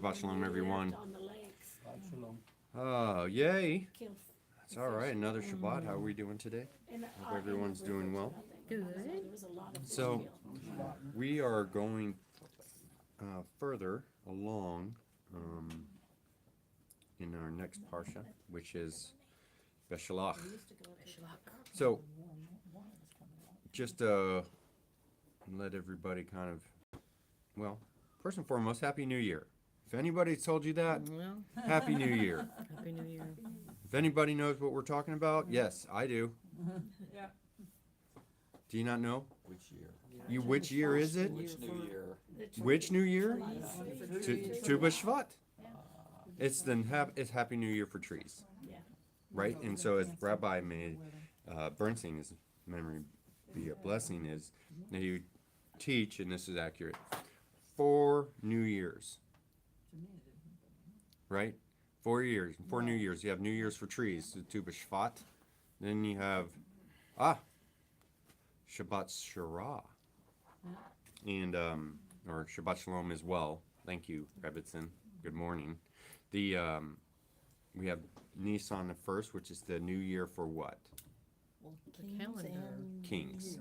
Shabbat Shalom, everyone. On the lakes. Oh, yay. Kill It's all right. Another Shabbat. How are we doing today? Hope everyone's doing well. There was a lot of So, fish killed. we are going further along in our next parsha, which is Beshalach. So, just let everybody kind of, well, first and foremost, Happy New Year. If anybody's told you that, Well, Happy New Year. Happy New Year. If anybody knows what we're talking about, yes, I do. Yeah. Do you not know? Which year? Which year is it? Which new year? Which New Year? Tu B'Shvat. It's Happy New Year for trees, Yeah. right? And so, as Rabbi Bernstein, his memory be a blessing, is that you teach, and this is accurate, 4 New Years, right? 4 years, 4 New Years. You have New Year's for trees, the Tu B'Shvat. Then you have Shabbat Shirah, and or Shabbat Shalom as well. Thank you, Rebbitzin. Good morning. The we have Nisan the 1st, which is the New Year for what? Well, The calendar. Kings.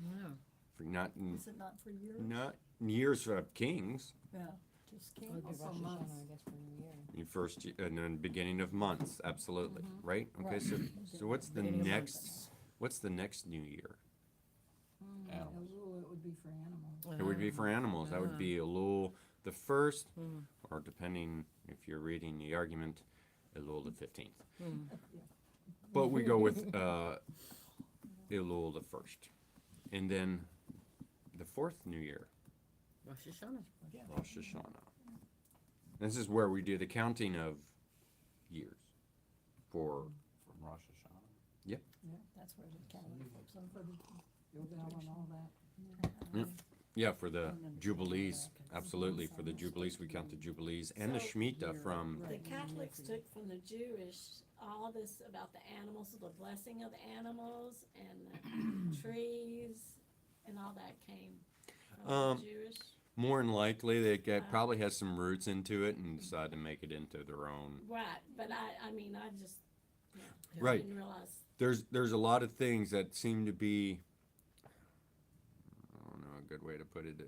Yeah. For not Is it not for years? not years of kings. Yeah, just It would be kings. Rosh Hashanah, I guess, for New Year. You first and then beginning of months, absolutely, right? Okay, so what's the Beginning of next New Year? Animals. It would be for animals. It would be for animals. That would be Elul the 1st, or depending if you're reading the argument, Elul the 15th. But we go with Elul the 1st, and then the 4th New Year, Rosh Hashanah. Rosh Hashanah. This is where we do the counting of years for From Rosh Hashanah. Yeah, that's where the calendar, some for the Yovel and all that. for the Jubilees, absolutely, for the Jubilees, we count the Jubilees and the So- Shemitah from, The Catholics took from the Jewish all this about the animals, the blessing of the animals and the trees and all that came from the Jewish. more than likely, probably has some roots into it and decided to make it into their own. Right, but I mean, I just, Right. didn't realize. There's a lot of things that seem to be, I don't know a good way to put it,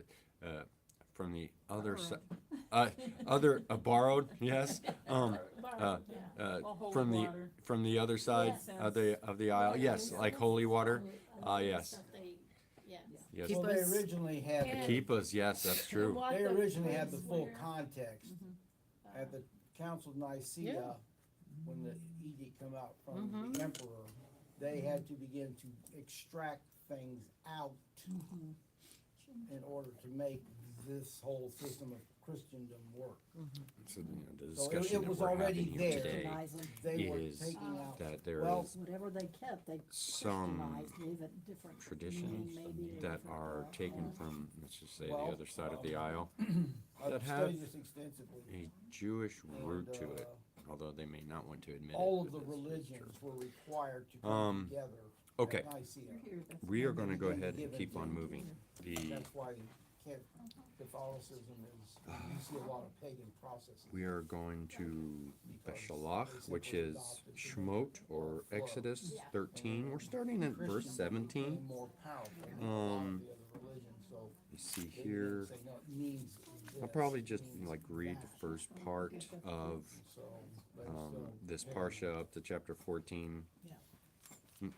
from the other side, borrowed, yes, Borrowed, yeah. from water. the other side Yes. of the aisle, yes, like holy water, yes, Stuff they- Yes. yes. Keep Well, they us- originally had, Yeah. Keep us, yes, that's true. What they the originally had the priests full wear. context. At the Council of Nicaea, when the edict come out from the emperor, they had to begin to extract things out in order to make this whole system of Christendom work. So, the So discussion it that was we're already having here there. today They were is taking out, that there well, is Whatever they kept, they some Christianized, gave it different. traditions meaning, maybe a that different, are taken from, let's just say, the well, other side of the aisle, I've that studied have this extensively. a Jewish root to it, And, although they may not want to admit it. All of the with this religions church. were required to come together okay. at Nicaea. We are going to go ahead and keep on moving. That's why Catholicism is, you see a lot of pagan processes. We are going to Beshalach, which is Shemot or Exodus 13. We're starting at verse 17. More powerful than a lot of the other religions, so You see they here, say, no, it means I'll this, probably it just means like read the that. first part of So, that's, this very- parsha up to chapter 14. so the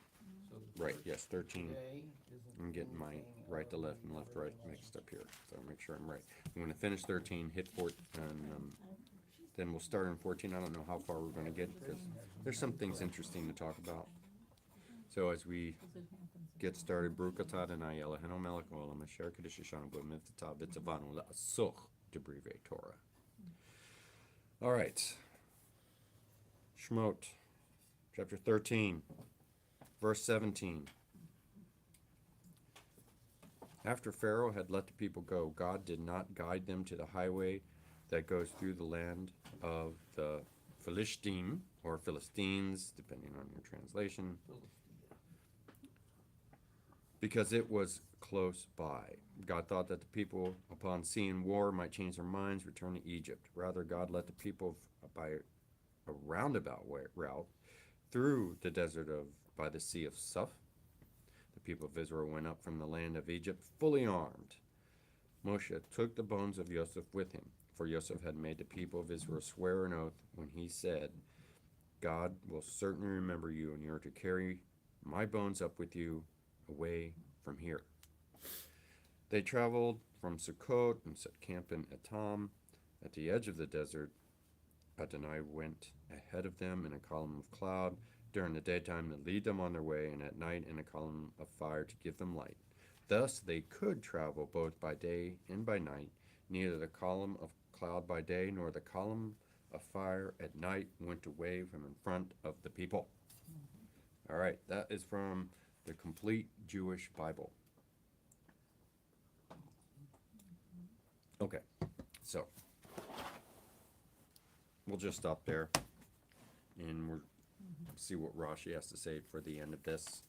Right, church yes, 13. today isn't I'm getting my anything right to other left and than left to right religion. mixed up here, so make sure I'm right. I'm gonna finish 13, hit 14, and then we'll start in 14. I don't know how far we're gonna get, because there's some things interesting to talk about. So as we get started, Baruch atah Adonai Eloheinu melech haolam asher kadosh shanu b'mitzvotav v'tzavanu la'asoch debrivei Torah. All right. Shemot, chapter 13, verse 17. After Pharaoh had let the people go, God did not guide them to the highway that goes through the land of the Philistine, or Philistines, depending on your translation. because it was close by. God thought that the people, upon seeing war, might change their minds, return to Egypt. Rather, God let the people by a roundabout route through the desert by the Sea of Suf. The people of Israel went up from the land of Egypt fully armed. Moshe took the bones of Joseph with him, for Joseph had made the people of Israel swear an oath when he said, God will certainly remember you, and you are to carry my bones up with you away from here. They traveled from Sukkot and set camp in Etam at the edge of the desert. Adonai went ahead of them in a column of cloud during the daytime to lead them on their way, and at night in a column of fire to give them light. Thus they could travel both by day and by night. Neither the column of cloud by day nor the column of fire at night went away from in front of the people. All right, that is from the Complete Jewish Bible. Okay, so we'll just stop there, and we'll see what Rashi has to say for the end of this.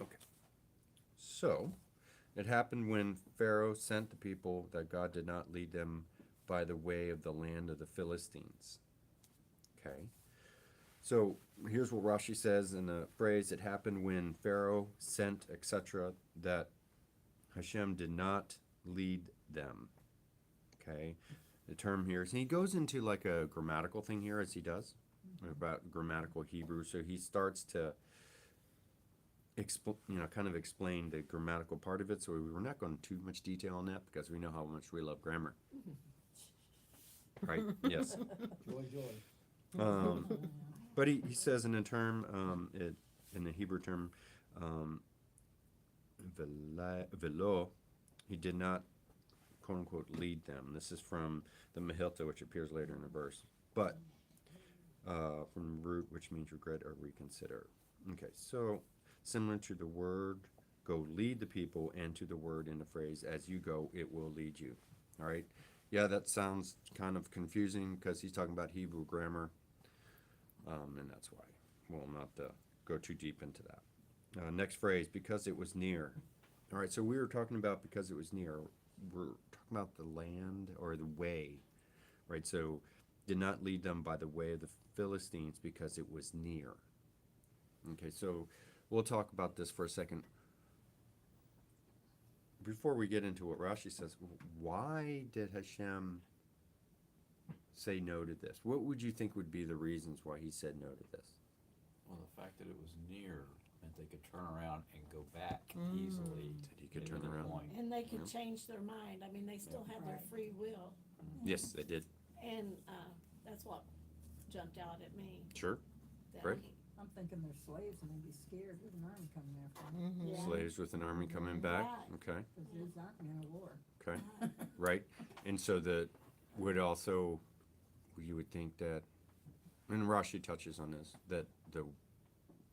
Okay, so it happened when Pharaoh sent the people that God did not lead them by the way of the land of the Philistines. Okay, so here's what Rashi says in the phrase, it happened when Pharaoh sent, etc., that Hashem did not lead them. Okay, the term here is, he goes into like a grammatical thing here, as he does, about grammatical Hebrew. So he starts to kind of explain the grammatical part of it. So we're not going into too much detail on that because we know how much we love grammar. Right? Yes. Joy. But he says in the term, in the Hebrew term, velo, he did not, quote unquote, lead them. This is from the Mehilta, which appears later in the verse. But from root, which means regret or reconsider. Okay, so similar to the word go lead the people, and to the word in the phrase as you go, it will lead you. All right. Yeah, that sounds kind of confusing because he's talking about Hebrew grammar, and that's why we'll not go too deep into that. Next phrase, because it was near. All right, so we were talking about because it was near. We're talking about the land or the way, right? So did not lead them by the way of the Philistines because it was near. Okay, so we'll talk about this for a second. Before we get into what Rashi says, why did Hashem say no to this? What would you think would be the reasons why he said no to this? Well, the fact that it was near meant they could turn around and go back easily. That he could to turn their around. point. And they could change their mind. I mean, they still have their free will. Yes, they did. And that's what jumped out at me. Sure. that Right. he- I'm thinking they're slaves and they'd be scared with an army coming after them, Yeah. Slaves with an army coming back. Right. Okay. because there's not gonna be a war. Okay. Right. And so the would also, you would think that, and Rashi touches on this, that the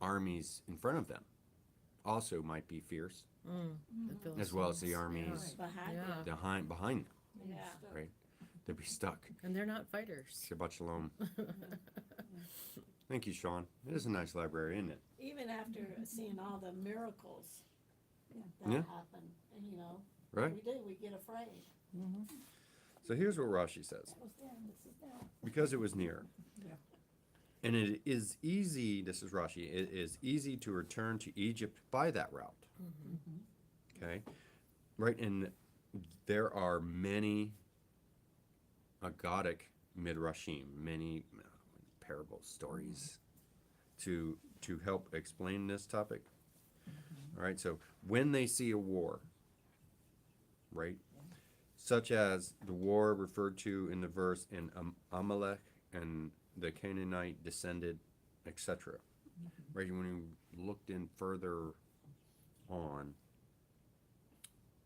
armies in front of them also might be fierce, as well as the armies Behind Yeah. them. behind them, Yeah. right? They'd be stuck. And they're not fighters. Shabbat shalom. Thank you, Sean. It is a nice library, isn't it? Even after seeing all the miracles that Yeah. happen, and Right. we do, we get afraid. So here's what Rashi says. That was down, this is down. Because it was near. Yeah. And it is easy, this is Rashi, it is easy to return to Egypt by that route. Okay? Right? And there are many agadic midrashim, many parable stories to help explain this topic. All right? So when they see a war, right? Such as the war referred to in the verse in Amalek and the Canaanite descended, etc. Right? When you looked in further on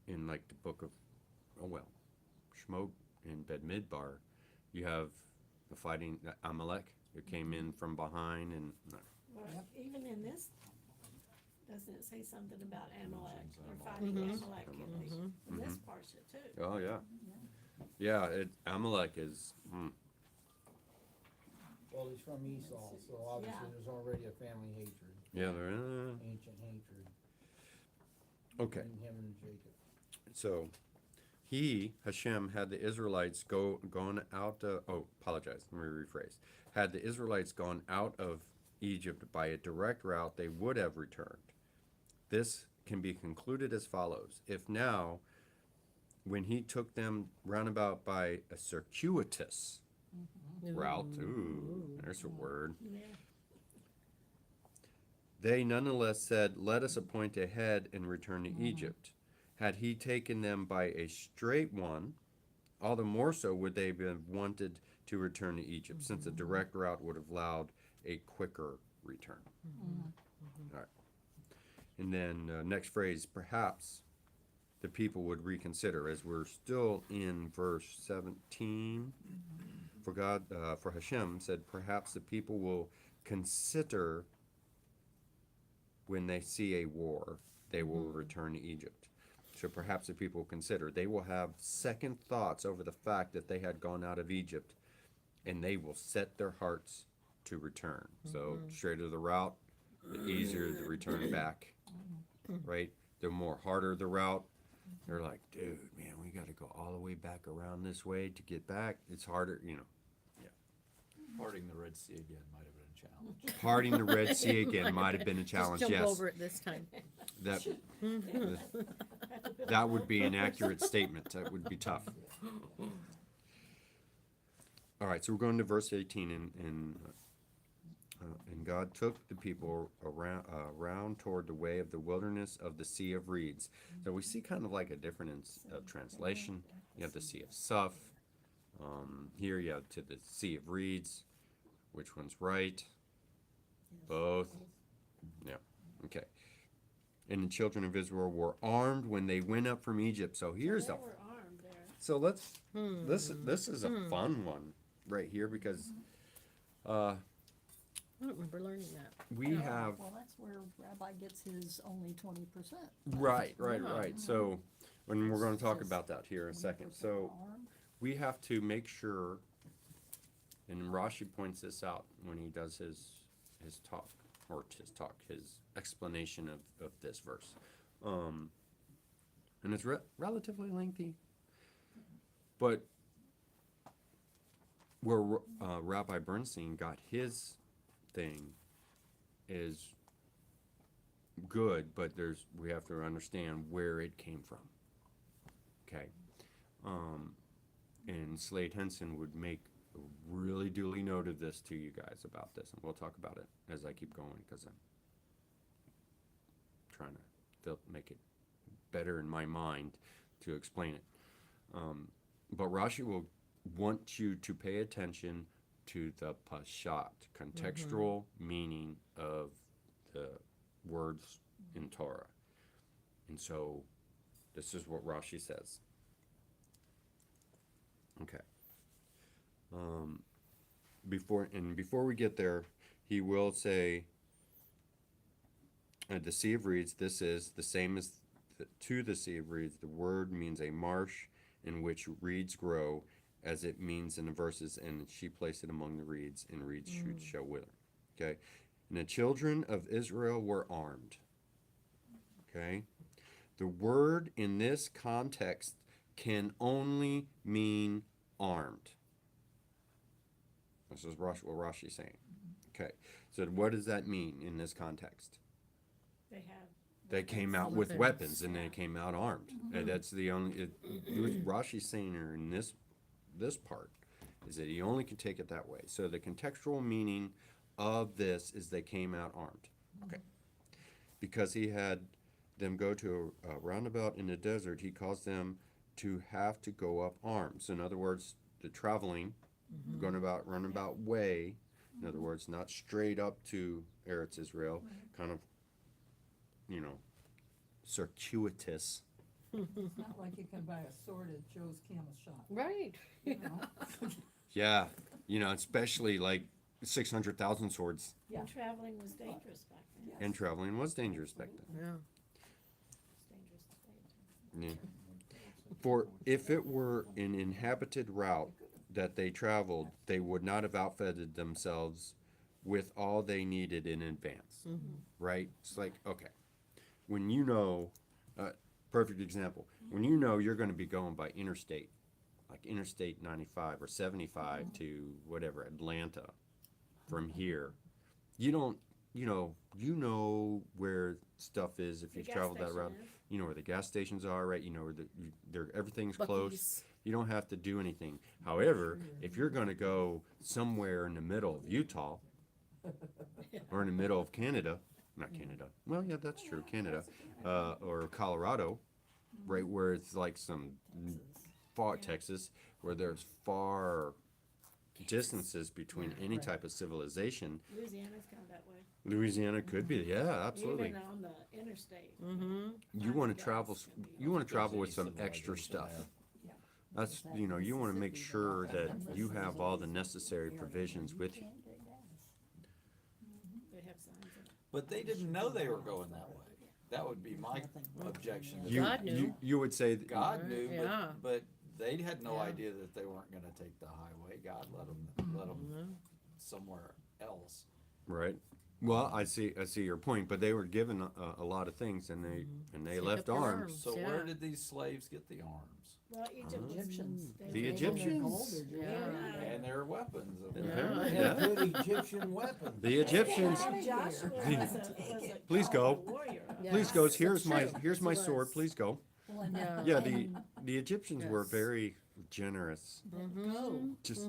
in like the book of, Shemot in Bed-Midbar, you have the fighting, Amalek, who came in from behind and, Well, even in this, doesn't it say something about Amalek, or fighting Amalek in this parsha too? oh yeah. Yeah, Amalek is, Well, he's from Esau, so obviously Yeah. there's already a family hatred, Yeah, they're, ancient hatred okay. between him and Jacob. So, Hashem, had the Israelites gone out, apologize, let me rephrase. Had the Israelites gone out of Egypt by a direct route, they would have returned. This can be concluded as follows. If now, when he took them roundabout by a circuitous route, there's a word, Yeah. they nonetheless said, let us appoint a head and return to Egypt. Had he taken them by a straight one, all the more so would they have wanted to return to Egypt, since a direct route would have allowed a quicker return. All right. And then next phrase, perhaps the people would reconsider, as we're still in verse 17. For Hashem said, perhaps the people will consider when they see a war, they will return to Egypt. So perhaps the people consider. They will have second thoughts over the fact that they had gone out of Egypt, and they will set their hearts to return. So straighter the route, the easier the return back, right? The more harder the route, they're like, dude, man, we got to go all the way back around this way to get back. It's harder, you know. Parting the Red Sea again might have been a challenge. Parting the Red Sea again might have been a challenge. Just jump Yes, over it this time. that that would be an accurate statement. That would be tough. All right, so we're going to verse 18, and God took the people around toward the way of the wilderness of the Sea of Reeds. So we see kind of like a difference of translation. You have the Sea of Suf. Here you have to the Sea of Reeds. Which one's right? Both. Yeah. Okay. And the children of Israel were armed when they went up from Egypt. So here's They a. were armed there. So let's. This is a fun one right here because I don't remember learning that. we have. Well, that's where Rabbi gets his only 20%. Right. Yeah. So when we're going to talk about that here in a second. So we have to make sure, and Rashi points this out when he does his talk, his explanation of this verse. And it's relatively lengthy, but where Rabbi Bernstein got his thing is good, but we have to understand where it came from. Okay. And Slade Henson would make a really duly note of this to you guys about this, and we'll talk about it as I keep going because I'm trying to make it better in my mind to explain it. But Rashi will want you to pay attention to the pashat, contextual meaning of the words in Torah. And so this is what Rashi says. Okay. Before we get there, he will say, the Sea of Reeds, this is the same as to the Sea of Reeds. The word means a marsh in which reeds grow, as it means in the verses, and she placed it among the reeds, and reeds shoots shall wither. Okay? And the children of Israel were armed. Okay? The word in this context can only mean armed. This is what Rashi's saying. Okay, so what does that mean in this context? They came out with weapons and they came out armed. And that's the only. Rashi's saying here in this part is that he only can take it that way. So the contextual meaning of this is they came out armed. Okay, because he had them go to a roundabout in the desert, he caused them to have to go up armed. So in other words, the traveling, roundabout way, in other words, not straight up to Eretz Israel, kind of, circuitous. It's not like you can buy a sword at Joe's Camel Shop, Right. you know? Yeah, especially like 600,000 swords. Yeah. And traveling was dangerous back then. And traveling was dangerous back then. Yeah. It's dangerous today, too. Yeah. For if it were an inhabited route, that they traveled, they would not have outfitted themselves with all they needed in advance. Right? It's like, okay, when you know, perfect example, when you know you're going to be going by interstate, like Interstate 95 or 75 to whatever, Atlanta, from here, you don't, you know where stuff is if The you've gas traveled that station route. is. You know where the gas stations are, right? You know where everything's close. Buc-ee's. You don't have to do anything. However, if you're going to go somewhere in the middle of Utah or in the middle of Canada, not Canada, well, yeah, that's true, Canada, or Colorado, right where it's like some far Texas, where there's far distances between any type of civilization. Louisiana's kind of that way. Louisiana could be, yeah, absolutely. Even on the interstate. You want to gas travel, can be- you want to travel with Any some extra civilization stuff. there. That's, you want to make sure that you have all the necessary provisions with you. They have signs in it. But they didn't know they were going that way. That would be my objection. You, God knew. you would say, that- God knew, Yeah. but they had no Yeah. idea that they weren't gonna take the highway. God let them somewhere else. right? Well, I see your point, but they were given a lot of things, and they Take left up their arms. arms. So Yeah. where did these slaves get the arms? Well, Egyptians. The Egyptians. Yeah. And their weapons. Apparently, They yeah. had good Egyptian weapons. The Egyptians. Joshua was a Please go. powerful warrior. Yeah. Please go. Yes, Here's my true. here's my Yes, he sword. was. Please go. Yeah. Yeah, the Egyptians were Yes. very generous. Go. Just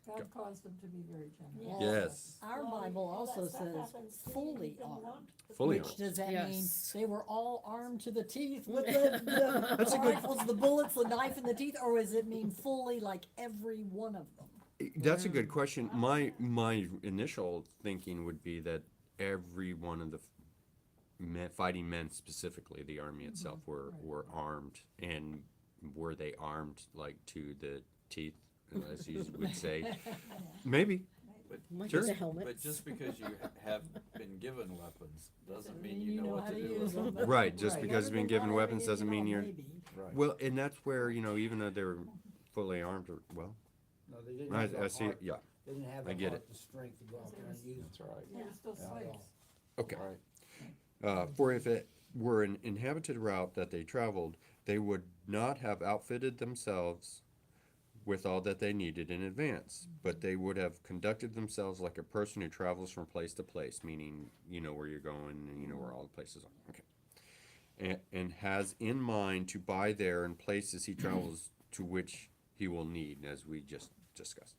God caused them to be very generous. yes, Our Well, Bible all that also stuff says happens to fully even armed. one- fully Which armed. does that mean? Yes. They were all armed to the teeth with the That's a good- rifles, the bullets, the knife in the teeth, or does it mean fully like every one of them? That's a good question. My initial thinking would be that every one of the fighting men, specifically the army itself, were armed, and were they armed like to the teeth, as you would say? Maybe. Like Sure. the helmet. But just because you have been given weapons doesn't mean you know what how to to do use with them. Right, just Right. because you've been given Everyone weapons already, doesn't mean you're. maybe. Right. Well, and that's where even though they were fully armed, well, No, they didn't I, have the I see. heart. Yeah. They didn't have I the get heart, the strength to go out there and use it. That's right. They were still Yeah. slaves. Okay. Right. For if it were an inhabited route that they traveled, they would not have outfitted themselves with all that they needed in advance, but they would have conducted themselves like a person who travels from place to place, meaning you know where you're going and you know where all the places are. Okay. And has in mind to buy there in places he travels to which he will need, as we just discussed.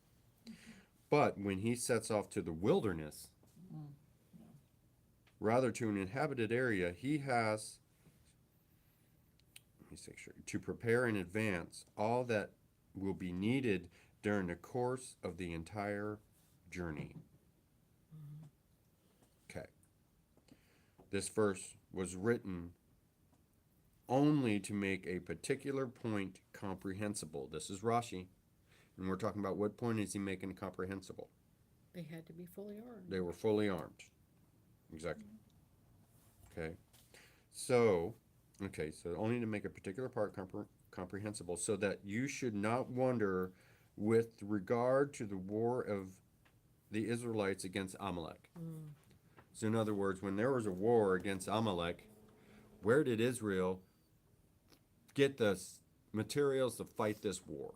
But when he sets off to the wilderness, rather to an inhabited area, he has, let me make sure, to prepare in advance all that will be needed during the course of the entire journey. Okay. This verse was written only to make a particular point comprehensible. This is Rashi, and we're talking about what point is he making comprehensible? They had to be fully armed. They were fully armed. Exactly. Okay. So only to make a particular part comprehensible, so that you should not wonder with regard to the war of the Israelites against Amalek. So in other words, when there was a war against Amalek, where did Israel get the materials to fight this war?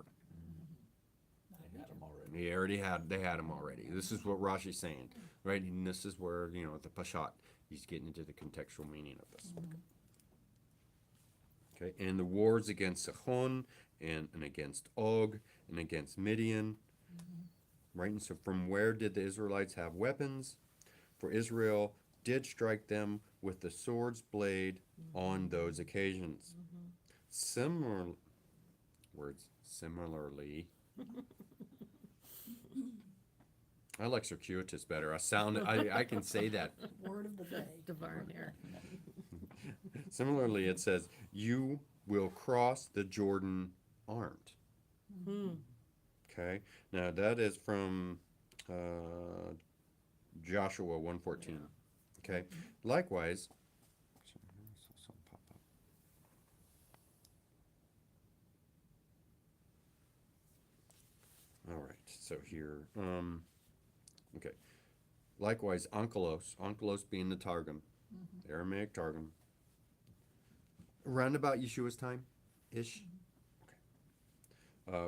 They had them already. They had them already. This is what Rashi's saying, right? And this is where, the Pashat, he's getting into the contextual meaning of this. Okay, and the wars against Sihon and against Og and against Midian, right? And so from where did the Israelites have weapons? For Israel did strike them with the sword's blade on those occasions. Similarly, I like circuitous better. I can say that. Word of the day. Divine air. Similarly, it says, you will cross the Jordan armed. Okay, now that is from Joshua 1:14. Okay, likewise, so here, okay. Likewise, onkelos being the Targum, the Aramaic Targum, around about Yeshua's time-ish,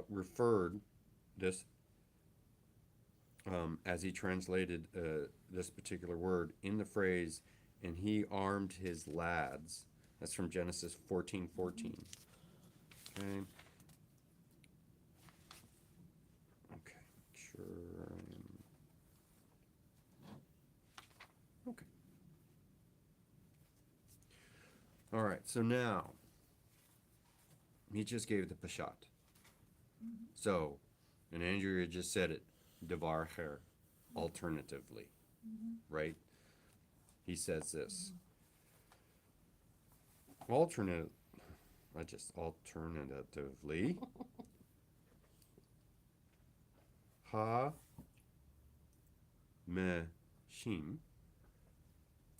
referred this, as he translated this particular word in the phrase, and he armed his lads. That's from Genesis 14:14. Okay. Okay. Sure. Okay. All right. So now he just gave the Peshat. So, and Andrea just said it, Devar Her, alternatively, right? He says this. Alternatively, Ha Meshim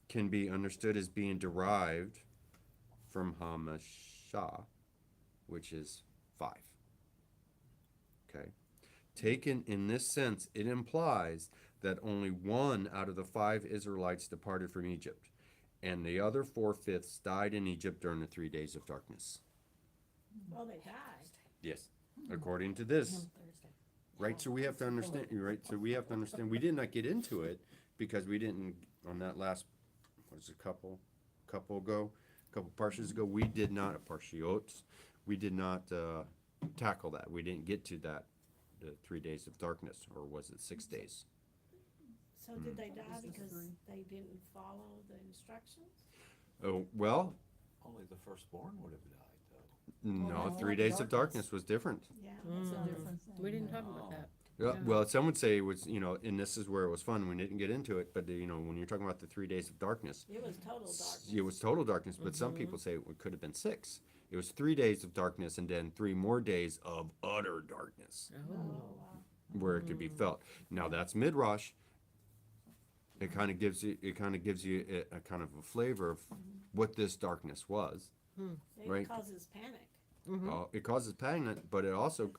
can be understood as being derived from Hamashah, which is 5. Okay. Taken in this sense, it implies that only 1 out of the 5 Israelites departed from Egypt, and the other 4/5 died in Egypt during the 3 days of darkness. Well, they died. Yes, according to this. Right, so we have to understand, right, so we have to understand, we did not get into it because we didn't, on that last, what is it, couple parshas ago, we did not, parshiot, we did not tackle that. We didn't get to that, the 3 days of darkness, or was it 6 days? So did they die because they didn't follow the instructions? Oh, well, Only the firstborn would have died, though. no, Well, 3 days of darkness was different. Yeah. That's a so- different thing. We didn't talk about that. Yeah, well, some would say it was, and this is where it was fun. We didn't get into it, but when you're talking about the 3 days of darkness, It was total darkness. it was total darkness. But some people say it could have been 6. It was 3 days of darkness and then 3 more days of utter darkness Oh, wow. where it could be felt. Now that's midrash. It kind of gives you a kind of a flavor of what this darkness was. It Right. causes panic. It causes panic, but it also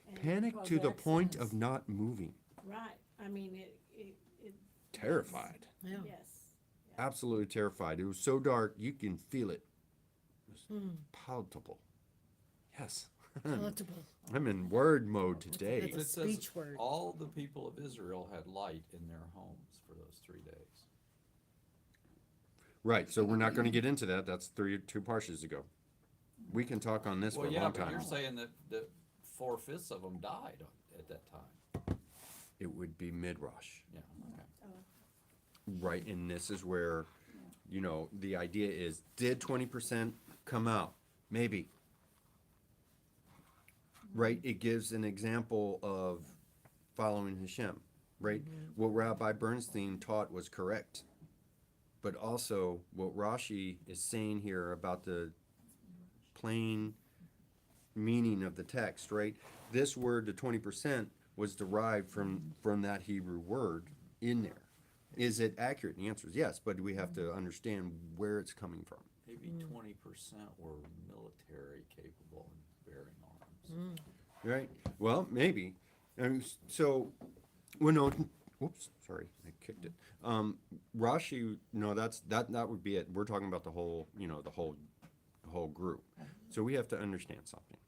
and- panic Cause to the point accidents. of not moving. Right. I mean, it. Terrified. Yeah. Yes. Absolutely terrified. It was so dark you can feel it. It was palatable. Yes. Palatable. I'm in word mode today. That's But a it says speech word. all the people of Israel had light in their homes for those 3 days. Right, so we're not going to get into that. That's 2 parshas ago. We can talk on this for Well, a yeah, long but time. you're saying that 4/5 of them died at that time. It would be midrash. Yeah, okay. Right, and this is where, the idea is, did 20% come out? Maybe. Right, it gives an example of following Hashem, right? What Rabbi Bernstein taught was correct. But also, what Rashi is saying here about the plain meaning of the text, right? This word, the 20%, was derived from that Hebrew word in there. Is it accurate? The answer is yes, but we have to understand where it's coming from. Maybe 20% were military capable and bearing arms. Right? Well, maybe. So, well, no, whoops, sorry, I kicked it. Rashi, no, that would be it. We're talking about the whole, the whole group. So we have to understand something,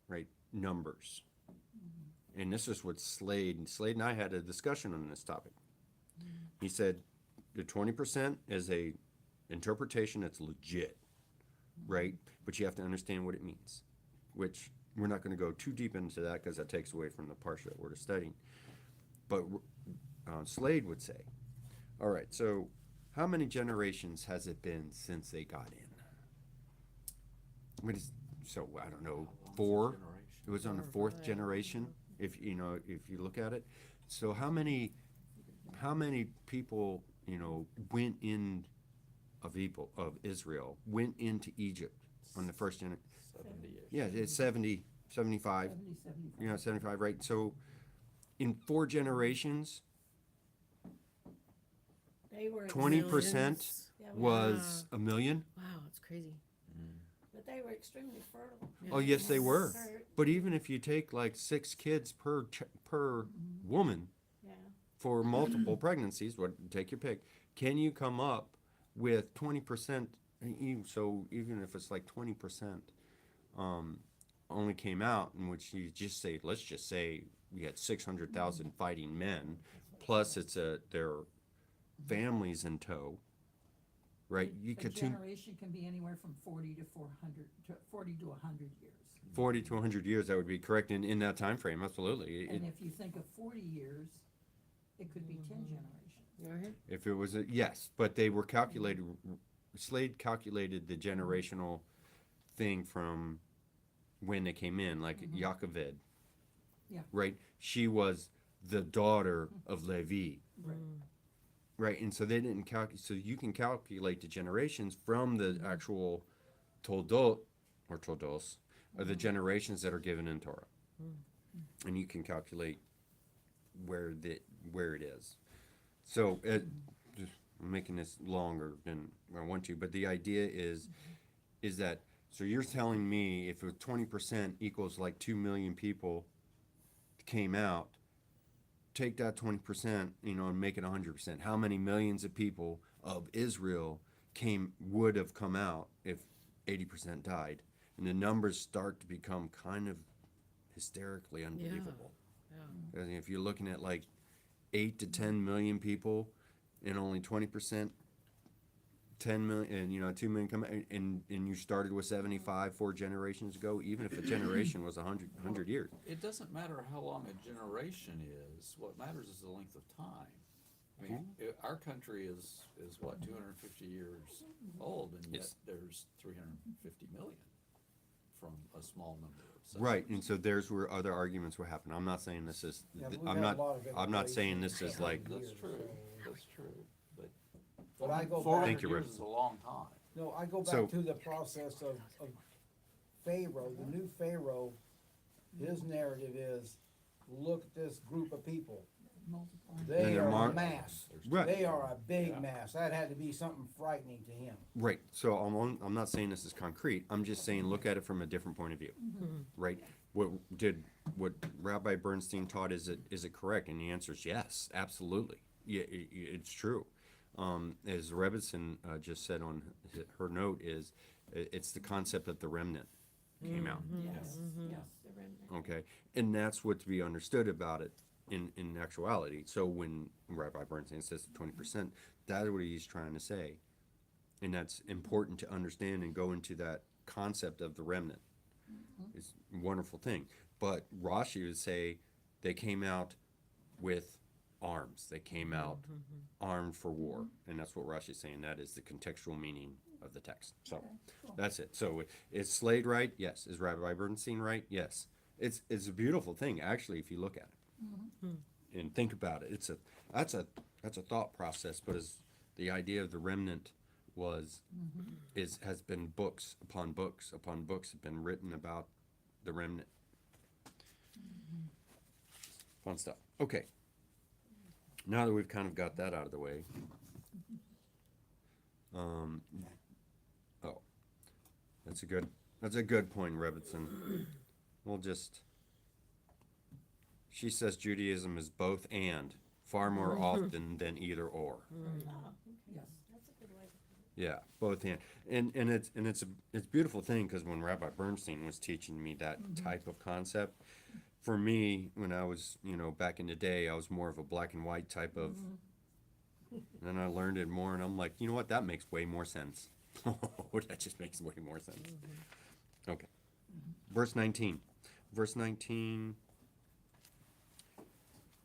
right? Numbers. And this is what Slade and I had a discussion on this topic. He said the 20% is a interpretation that's legit, right? But you have to understand what it means, which we're not going to go too deep into that because that takes away from the parsha that we're studying. But Slade would say, all right, so how many generations has it been since they got in? So I don't know, 4. It was on the 4th generation, if you look at it. So how many people, went in of Israel went into Egypt on the first generation? 70-ish. Yeah, it's 70, 75. 70, 75, right? So in 4 generations, They were. 20% Millions. Yeah, was a million. Wow, it's crazy. But they were extremely fertile. Oh, yes, they were. Hurt, But even if you take like 6 kids per woman yeah. for multiple pregnancies, take your pick, can you come up with 20%? So even if it's like 20%, only came out, in which you just say, let's just say we had 600,000 fighting men, plus their families in tow, right? You A could generation can be anywhere from 40 to 100 years. 40 to 100 years, that would be correct in that time frame, absolutely. And if you think of 40 years, it could be 10 generations. Right. If it was yes, but they were calculated. Slade calculated the generational thing from when they came in, like Yocheved. Yeah. Right. She was the daughter of Levi. Right. Right, and so they didn't calculate. So you can calculate the generations from the actual Toldot or Toldos, or the generations that are given in Torah, and you can calculate where it is. So I'm making this longer than I want to, but the idea is that, so you're telling me if 20% equals like 2 million people came out, take that 20%, and make it 100%. How many millions of people of Israel would have come out if 80% died? And the numbers start to become kind of hysterically unbelievable. Yeah. If you're looking at like 8 to 10 million people, and only 20%, 10 million, and 2 million come out, and you started with 75 4 generations ago, even if a generation was 100 years. It doesn't matter how long a generation is, what matters is the length of time. I mean, our country is what, 250 years old, and yet Yes. there's 350 million from a small number of settlers. Right, and so there's where other arguments will happen. I'm not saying this is, Yeah, we've I'm had a not, lot of I'm not saying immigration this is over like, the That's years, true, so- that's true, but But I go 400 back, Thank you, years Rick. is a long time. no, I go So- back to the process of Pharaoh, the new Pharaoh. His narrative is, look at this group of people. Multiply. And They they're are a mar- mass. Right. They are a big Yeah. mass. That had to be something frightening to him. right, so I'm not saying this is concrete, I'm just saying look at it from a different point of view, right? What Rabbi Bernstein taught, is it correct? And the answer is yes, absolutely. Yeah, it's true. As Rebbetzin just said on her note, it's the concept of the remnant came out. Yes, yes, the remnant. Okay, and that's what to be understood about it in actuality. So when Rabbi Bernstein says 20%, that's what he's trying to say, and that's important to understand and go into that concept of the remnant. It's a wonderful thing. But Rashi would say they came out with arms. They came out armed for war, and that's what Rashi's saying. That is the contextual meaning of the text. So that's it. So is Slade right? Yes. Is Rabbi Bernstein right? Yes. It's a beautiful thing, actually, if you look at it and think about it. That's a thought process. But as the idea of the remnant has been books upon books upon books have been written about the remnant. Fun stuff. Okay. Now that we've kind of got that out of the way, that's a good point, Rebbetzin. She says Judaism is both and, far more often than either or. Oh, okay. Yes. That's a good way to put it. Yeah, both and it's a beautiful thing, because when Rabbi Bernstein was teaching me that type of concept, for me, when I was back in the day, I was more of a black and white type of. And then I learned it more, and I'm like, you know what? That makes way more sense. That just makes way more sense. Okay, verse 19. Verse 19.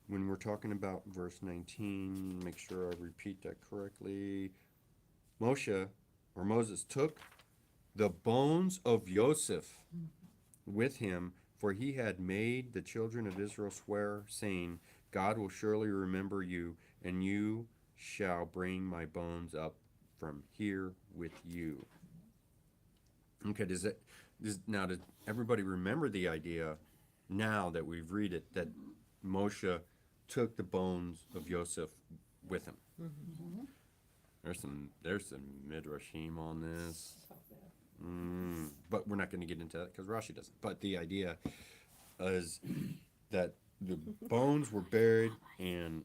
When we're talking about verse 19, make sure I repeat that correctly. Moses took the bones of Joseph with him, for he had made the children of Israel swear, saying, God will surely remember you, and you shall bring my bones up from here with you. Okay, does everybody remember the idea, now that we've read it, that Moshe took the bones of Joseph with him? There's some midrashim on this. But we're not going to get into that because Rashi doesn't. But the idea is that the bones were buried, and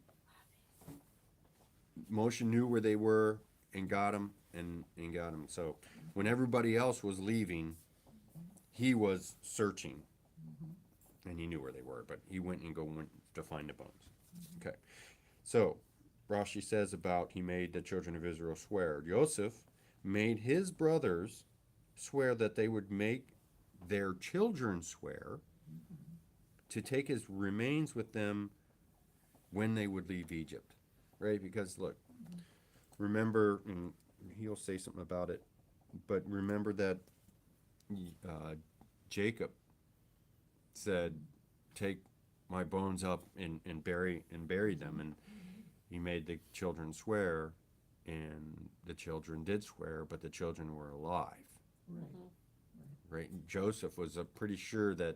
Moshe knew where they were and got them, and got them. So when everybody else was leaving, he was searching, and he knew where they were. But he went to find the bones. Okay. So Rashi says about he made the children of Israel swear. Joseph made his brothers swear that they would make their children swear to take his remains with them when they would leave Egypt, right? Because look, remember, and he'll say something about it, but remember that Jacob said, "Take my bones up and bury them," and he made the children swear, and the children did swear, but the children were alive. Right? And Joseph was pretty sure that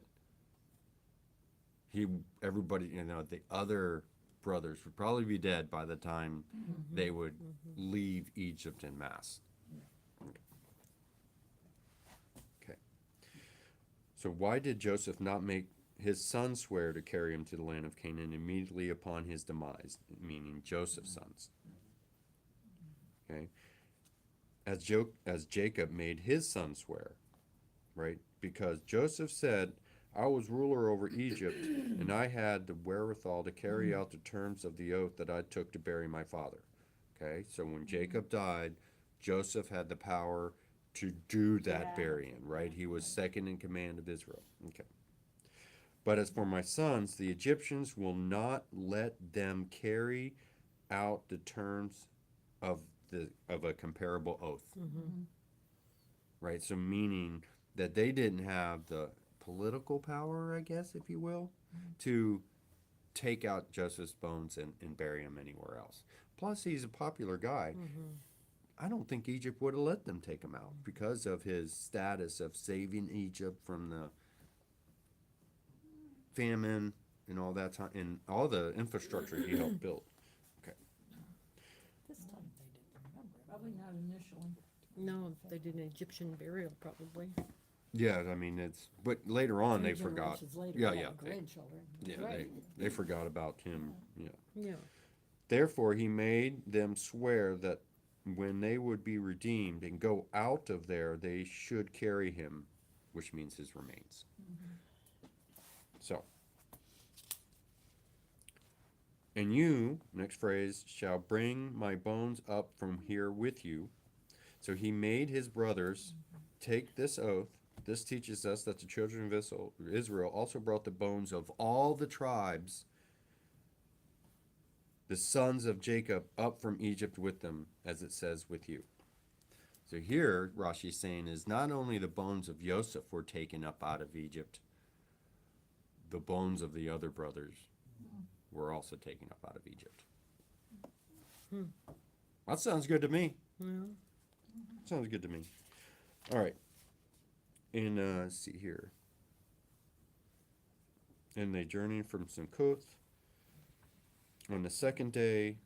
everybody, the other brothers would probably be dead by the time they would leave Egypt en masse. Okay. So why did Joseph not make his son swear to carry him to the land of Canaan immediately upon his demise, meaning Joseph's sons? Okay. As Jacob made his son swear, right? Because Joseph said, "I was ruler over Egypt, and I had the wherewithal to carry out the terms of the oath that I took to bury my father." Okay, so when Jacob died, Joseph had the power to do that burying, right? He was second in command of Israel. Okay. "But as for my sons, the Egyptians will not let them carry out the terms of a comparable oath." Right? So meaning that they didn't have the political power, I guess, if you will, to take out Joseph's bones and bury him anywhere else. Plus, he's a popular guy. I don't think Egypt would have let them take him out because of his status of saving Egypt from the famine and all that time, and all the infrastructure he helped build. Okay. This time they didn't remember. Probably not initially. No, they did an Egyptian burial probably. Yeah, I mean but later on they forgot. Generations later, Yeah, they yeah. had grandchildren. Yeah, Right. they forgot about him. Yeah. Yeah. Therefore, he made them swear that when they would be redeemed and go out of there, they should carry him, which means his remains. So, "And you," next phrase, "shall bring my bones up from here with you." So he made his brothers take this oath. This teaches us that the children of Israel also brought the bones of all the tribes, the sons of Jacob, up from Egypt with them, as it says, "with you." So here, Rashi's saying is not only the bones of Joseph were taken up out of Egypt, the bones of the other brothers were also taken up out of Egypt. That sounds good to me. Yeah. Sounds good to me. All right. And let's see here. "And they journeyed from Succoth on the second day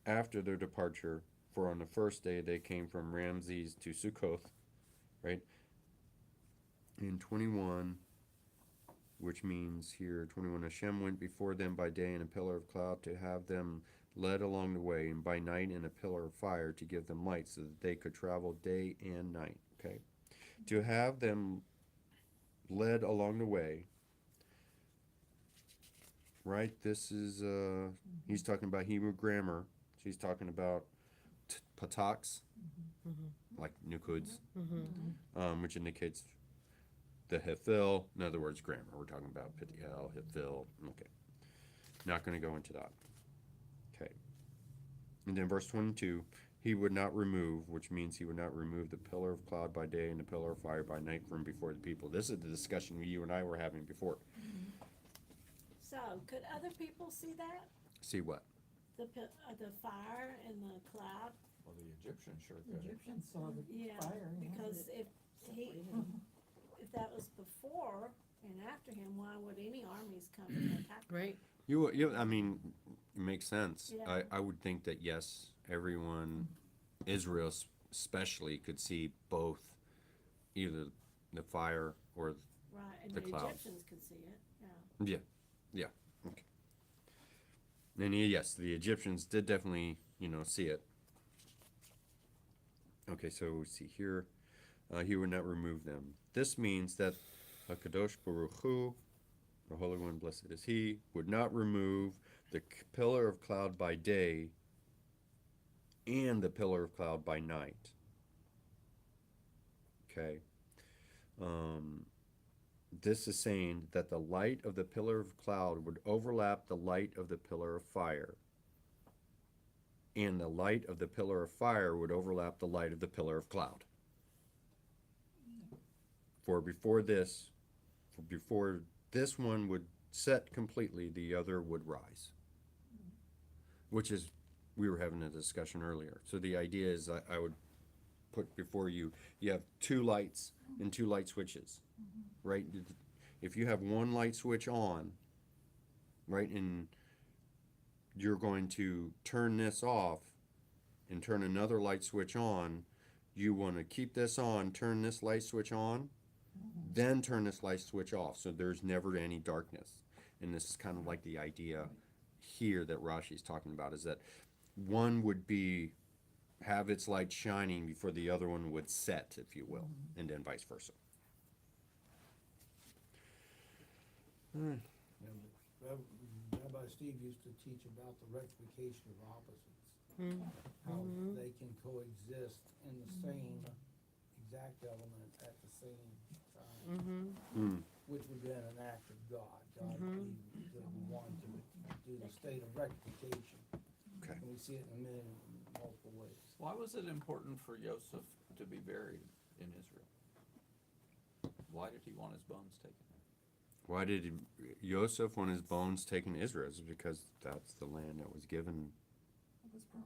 after their departure, for on the first day they came from Ramses to Succoth," right? In 21, which means here, 21, "Hashem went before them by day in a pillar of cloud to have them led along the way, and by night in a pillar of fire to give them light so that they could travel day and night." Okay. To have them led along the way, right? This is, he's talking about Hebrew grammar. So he's talking about pataks, like nukuds, which indicates the hefil. In other words, grammar. We're talking about pitiel, hefil. Okay. Not going to go into that. Okay. And then verse 22, "He would not remove," which means he would not remove "the pillar of cloud by day and the pillar of fire by night from before the people." This is the discussion you and I were having before. So, could other people see that? See what? The fire and the cloud? Well, the Egyptians sure The could. Egyptians saw the Yeah, fire. because if that was before and after him, why would any armies come and attack? Right. I mean, it makes sense. Yeah. I would think that yes, everyone, Israel especially, could see both either the fire or Right, and The the cloud. Egyptians could see it, yeah. yeah. Okay. And yes, the Egyptians did definitely, see it. Okay, so we see here, he would not remove them. This means that HaKadosh Baruch Hu, the Holy One, blessed is He, would not remove the pillar of cloud by day and the pillar of cloud by night. Okay. This is saying that the light of the pillar of cloud would overlap the light of the pillar of fire. And the light of the pillar of fire would overlap the light of the pillar of cloud. For before this one would set completely, the other would rise. Which is, we were having a discussion earlier. So the idea is I would put before you, you have two lights and two light switches, right? If you have one light switch on, right, and you're going to turn this off and turn another light switch on, you want to keep this on, turn this light switch on, then turn this light switch off, so there's never any darkness. And this is kind of like the idea here that Rashi is talking about, is that one would have its light shining before the other one would set, if you will, and then vice versa. Yeah, but Rabbi Steve used to teach about the rectification of opposites, how they can coexist in the same exact element at the same time, which would be an act of God. God would be the one to do the state of rectification. Okay. And we see it in multiple ways. Why was it important for Joseph to be buried in Israel? Why did he want his bones taken? Why did Yosef want his bones taken to Israel? It's because that's the land that was given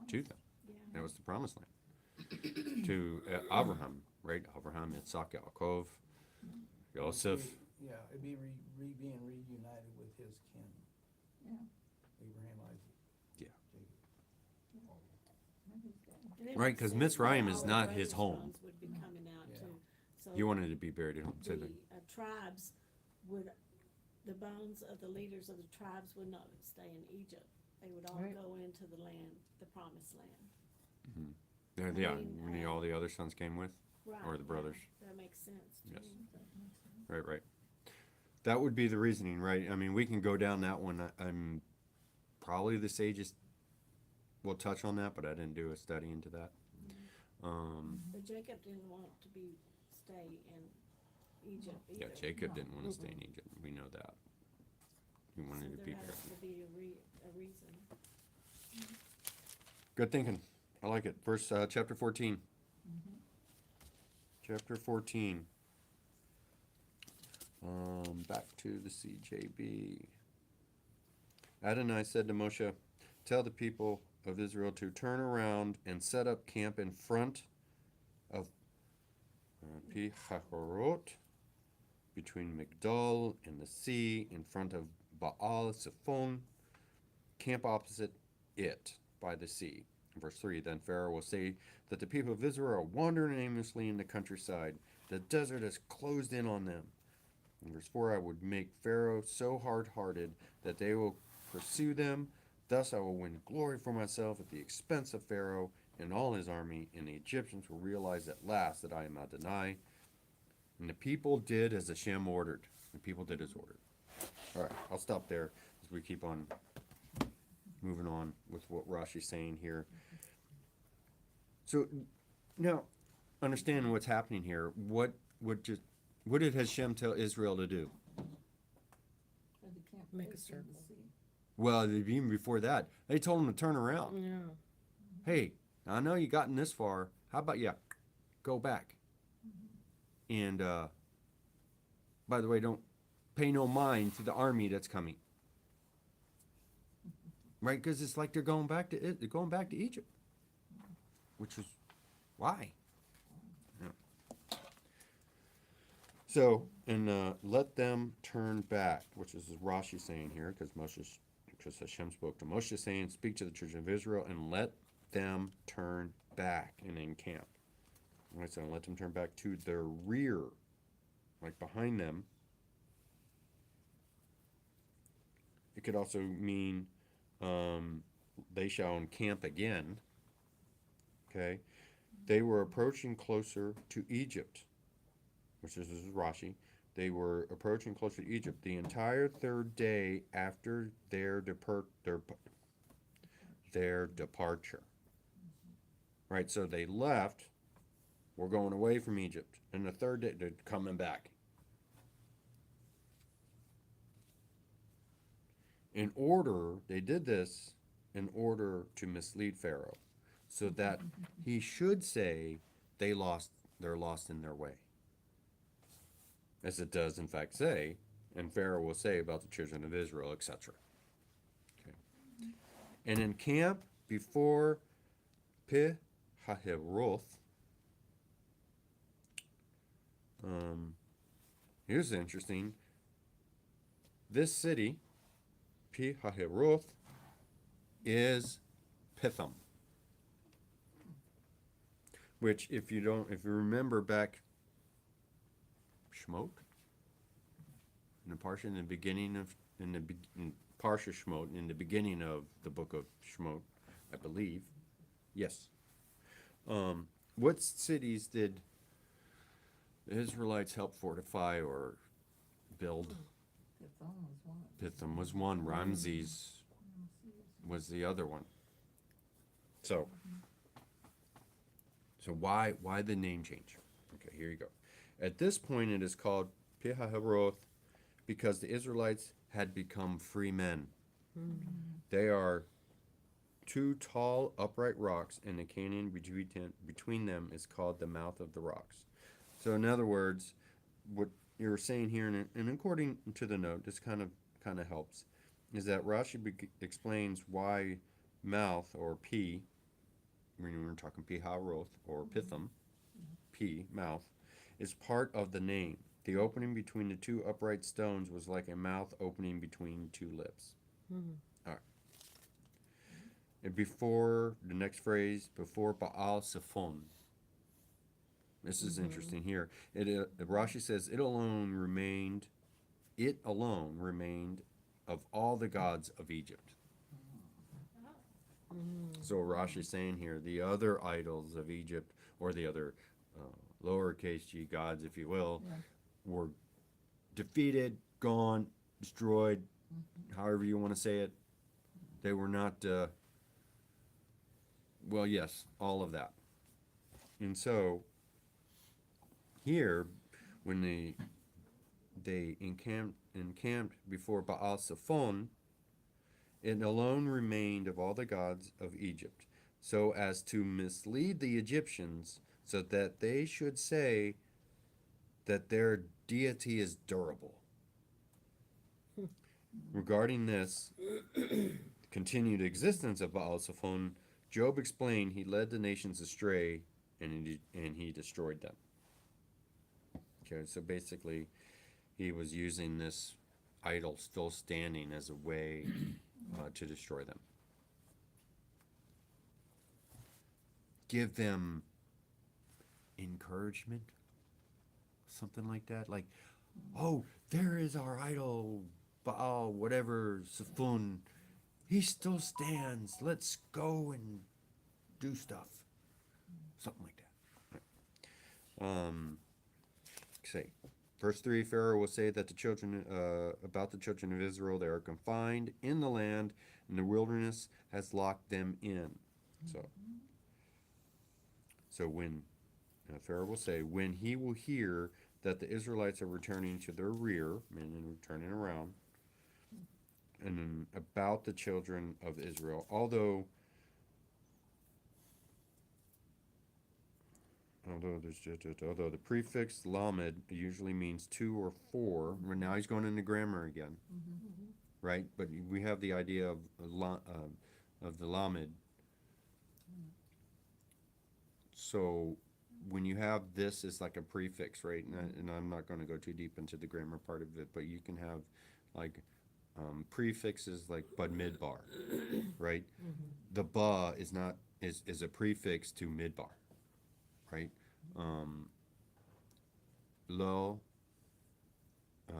to them. Yeah. That was the promised land. To Abraham, right? Abraham, Yitzhak, Yaakov, Yosef. Yeah, it'd be being reunited with his kin. Yeah. Abraham, Isaac. Yeah. Jacob. And it Right, makes 'cause sense Mitzrayim why is all the not brothers' his home. bones would be coming out Yeah. too. So He wanted to be buried at home. So the tribes would, the bones of the leaders of the tribes would not stay in Egypt. They would all Right. go into the land, the promised land. yeah, mean, all the other sons came with. Right. Or the yeah, brothers. That makes sense too. Yes. Right. That would be the reasoning, right? I mean, we can go down that one. I'm probably the sages will touch on that, but I didn't do a study into that. But Jacob didn't want to stay in Egypt either. Yeah, Jacob didn't want to stay in Egypt. We know that. He So wanted to be there there. has to be a reason. Good thinking. I like it. Verse chapter 14. Chapter 14. Back to the CJB. Adonai said to Moshe, "Tell the people of Israel to turn around and set up camp in front of Pi Hahorot, between Migdol and the sea, in front of Baal Zephon, camp opposite it by the sea." Verse 3, then Pharaoh will say that the people of Israel are wandering aimlessly in the countryside. The desert has closed in on them. In verse 4, I would make Pharaoh so hard-hearted that they will pursue them. Thus I will win glory for myself at the expense of Pharaoh and all his army, and the Egyptians will realize at last that I am Adonai. And the people did as Hashem ordered. The people did as ordered. All right, I'll stop there as we keep on moving on with what Rashi's saying here. So now, understanding what's happening here, what did Hashem tell Israel to do? But they can't Make a face in the circle. sea. Well, even before that, they told them to turn around. Yeah. Hey, I know you gotten this far. How about you go back? And by the way, don't pay no mind to the army that's coming. Right? Because it's like they're going back to Egypt, which is why. Yeah. So, and let them turn back, which is Rashi saying here, because Hashem spoke to Moshe saying, speak to the children of Israel and let them turn back and encamp. All right, so let them turn back to their rear, like behind them. It could also mean they shall encamp again. Okay, they were approaching closer to Egypt, which is this is Rashi. They were approaching closer to Egypt the entire third day after their departure. Right, so they left. We're going away from Egypt, and the third day they're coming back. They did this in order to mislead Pharaoh, so that he should say they're lost in their way. As it does in fact say, and Pharaoh will say about the children of Israel, etc. Okay. And encamp before Pi-hahiroth. Here's interesting. This city, Pi-hahiroth, is Pithom, which if you remember back Shemot, in the Parsha, in Parsha Shemot, in the beginning of the book of Shemot, I believe. Yes. What cities did the Israelites help fortify or build? Pithom was one. Ramses was the other one. So why the name change? Okay, here you go. At this point, it is called Pi-hahiroth because the Israelites had become free men. They are two tall, upright rocks, and the canyon between them is called the mouth of the rocks. So, in other words, what you're saying here, and according to the note, this kind of helps, is that Rashi explains why mouth or P, when we're talking Pi-hahiroth or Pithom, P, mouth, is part of the name. The opening between the two upright stones was like a mouth opening between two lips. All right. And before the next phrase, before Baal Zephon. This is interesting here. Rashi says it alone remained of all the gods of Egypt. So Rashi is saying here, the other idols of Egypt, or the other lowercase g gods, if you will, were defeated, gone, destroyed, however you want to say it. They were not, well, yes, all of that. And so, here, when they encamped before Baal Zephon, it alone remained of all the gods of Egypt, so as to mislead the Egyptians, so that they should say that their deity is durable. Regarding this continued existence of Baal Zephon, Job explained he led the nations astray and he destroyed them. Okay, so basically he was using this idol still standing as a way to destroy them. Give them encouragement, something like that. Like, oh, there is our idol, Baal, whatever, Zephon. He still stands. Let's go and do stuff. Something like that. Say, verse 3, Pharaoh will say that about the children of Israel, they are confined in the land, and the wilderness has locked them in. So when Pharaoh will say, when he will hear that the Israelites are returning to their rear, meaning returning around, and then about the children of Israel, although the prefix lamed usually means 2 or 4, now he's going into grammar again, right? But we have the idea of the lamed. So when you have this as like a prefix, right? And I'm not going to go too deep into the grammar part of it, but you can have like prefixes like bud midbar, right? The ba is a prefix to midbar, right? Lo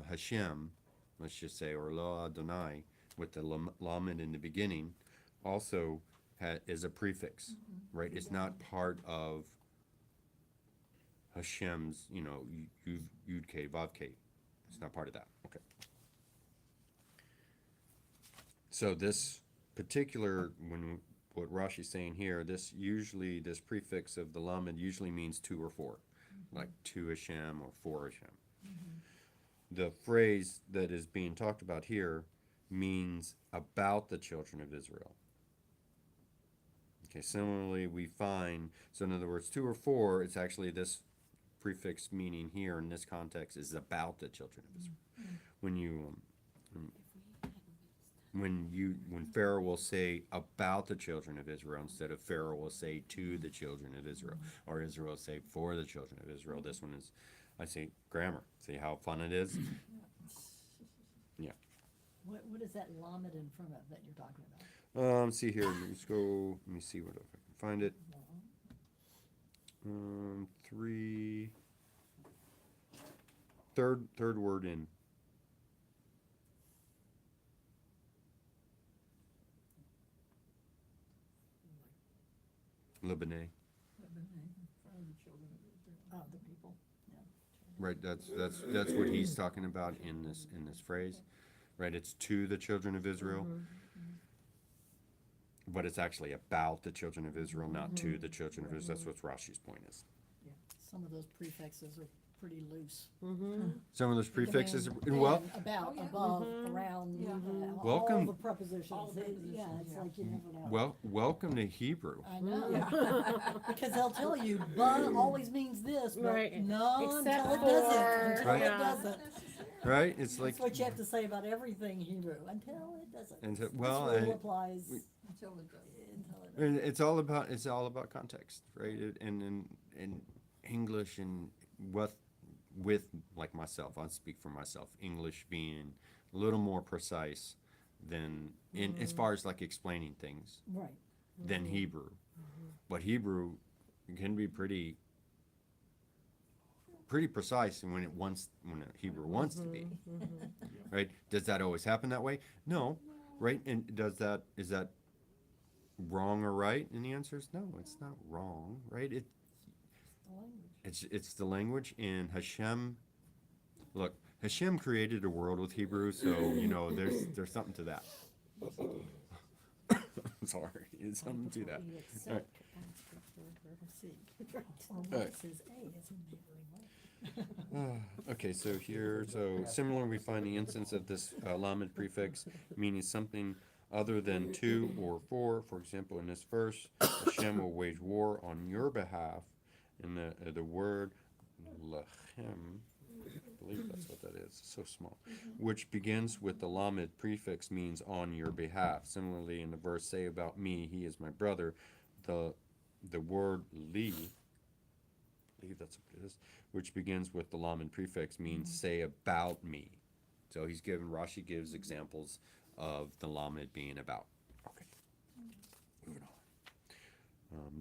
Hashem, let's just say, or Lo Adonai, with the lamed in the beginning, also is a prefix, right? It's not part of Hashem's, Yud K, Vav K. It's not part of that. Okay. So this particular, what Rashi's saying here, this prefix of the lamed usually means two or four, like to Hashem or for Hashem. The phrase that is being talked about here means about the children of Israel. Okay, similarly we find, so in other words, two or four, it's actually this prefix meaning here in this context is about the children of Israel. When Pharaoh will say about the children of Israel instead of Pharaoh will say to the children of Israel, or Israel will say for the children of Israel, this one is, I say, grammar. See how fun it is? Yeah. What is that lamed in front of that you're talking about? See here, let's go, let me see what if I can find it. Third word in. Lebanon. Oh, the people, yeah. Right, that's what he's talking about in this phrase. Right, it's to the children of Israel. But it's actually about the children of Israel, not to the children of Israel. That's what Rashi's point is. Yeah. Some of those prefixes are pretty loose. Some of those prefixes, Than, well, about, Oh, yeah. above, around, all Welcome- the prepositions. All the Yeah, prepositions, it's yeah. like you never know. welcome to Hebrew. I know. Because they'll tell you, but always means this, but Right. no, Except until it for- doesn't. Until Right. it doesn't. Right? It's like, That's what you have to say about everything Hebrew, until it doesn't. Until- This well, rule I- applies. we- Until it doesn't. and it's all about context, right? And in English and with like myself, I'll speak for myself. English being a little more precise than as far as like explaining things Right. than Hebrew. But Hebrew can be pretty precise when Hebrew wants to be. Right? Does that always happen that way? No. Right? And is that wrong or right? And the answer is no, it's not wrong, right? The language. It's the language, and Hashem. Look, Hashem created a world with Hebrew, so there's something to that. Sorry, there's something to that. All right. Or what says A is in neighboring way. Okay, so similar, we find the instance of this lamed prefix meaning something other than to or for. For example, in this verse, Hashem will wage war on your behalf. And the word lechem, I believe that's what that is. It's so small. Which begins with the lamed prefix means on your behalf. Similarly, in the verse, say about me, he is my brother. The word li, I believe that's what it is, which begins with the lamed prefix means say about me. So Rashi gives examples of the lamed being about. Okay, moving on.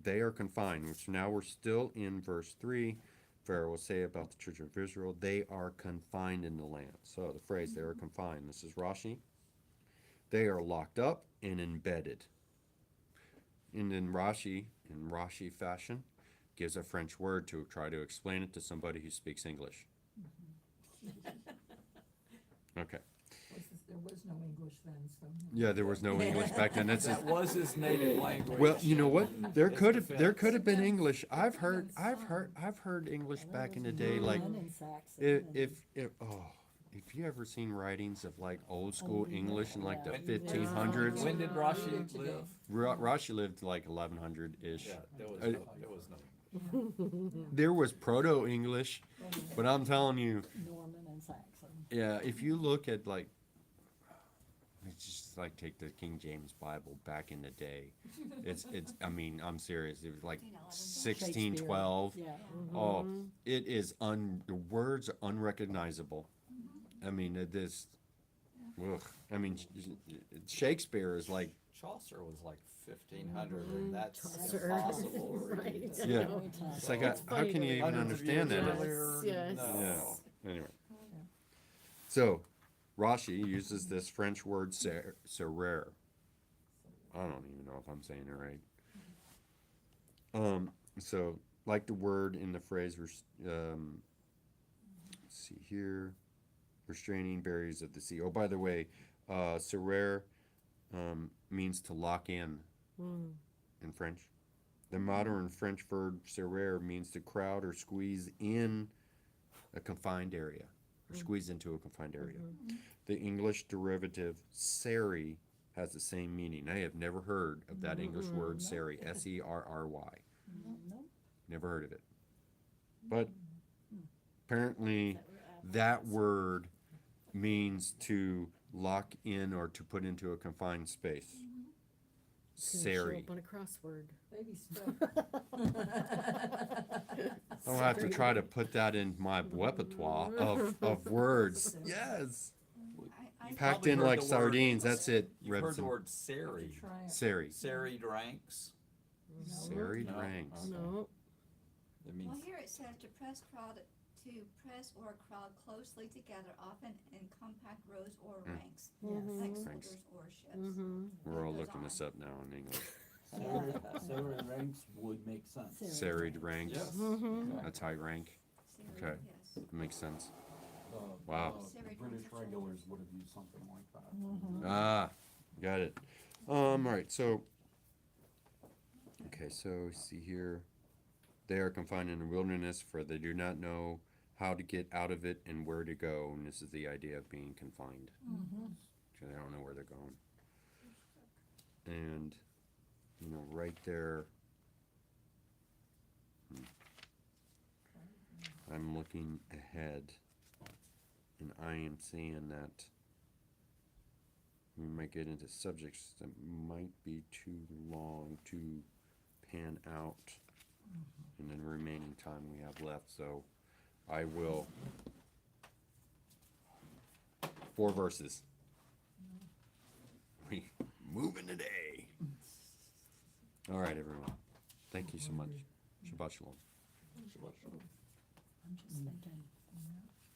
They are confined, which now we're still in verse 3. Pharaoh will say about the children of Israel, they are confined in the land. So the phrase, they are confined, this is Rashi. They are locked up and embedded. And then Rashi, in Rashi fashion, gives a French word to try to explain it to somebody who speaks English. Okay. There was no English then, so. Yeah, there was no English back then. That was his native language. Well, you know what? There could have been English. I've heard English back in the day. Like if you ever seen writings of like old school English in like the 1500s. When did Rashi live? Rashi lived like 1100 ish. Yeah, there was no. There was Proto English, but I'm telling you, Norman and Saxon. yeah, if you look at like. It's just like take the King James Bible back in the day. It's I mean, I'm serious. It was like 1612. Yeah. Oh, it is the words are unrecognizable. I mean, ugh. I mean, Shakespeare is like, Chaucer was like 1500, and that's Chaucer. impossible to read. Right. that. yeah. Very tough. It's like, It's how funny can to you read. even Hundreds of understand years that? earlier, Yes. no. Yeah. Anyway. So, Rashi uses this French word serrer. I don't even know if I'm saying it right. So, like the word in the phrase, let's see here, restraining barriers of the sea. Oh, by the way, serrer means to lock in French. The modern French verb serrer means to crowd or squeeze in a confined area, or squeeze into a confined area. The English derivative serry has the same meaning. I have never heard of that English word serry, S-E-R-R-Y. Never heard of it. But apparently that word means to lock in or to put into a confined space. Can show Serry. up on a crossword. Baby step. I'll have to try to put that in my repertoire of words. Yes. I Packed probably in heard like the word- sardines. That's it. You've heard the Rebson. word serried. Serry. Serried ranks. Serried No. ranks. Okay. No. That means Well, here it says to press or crowd closely together, often in compact rows or ranks, like Ranks. soldiers or ships. We're all Goes looking on. this up now in English. Serried ranks would make sense. Serried ranks. yes. A tie rank. Serried, Okay. yes. Makes sense. The- Wow. the Serried British ranks. regulars would have used something like that. Ah, got it. All right, so, okay, so see here, they are confined in the wilderness, for they do not know how to get out of it and where to go, and this is the idea of being confined. So they don't know where they're going. And, you know, right there, I'm looking ahead, and I am seeing that we might get into subjects that might be too long to pan out in the remaining time we have left, so I will. 4 verses. We moving today. All right, everyone. Thank you so much. Shabbat shalom. I'm just thinking,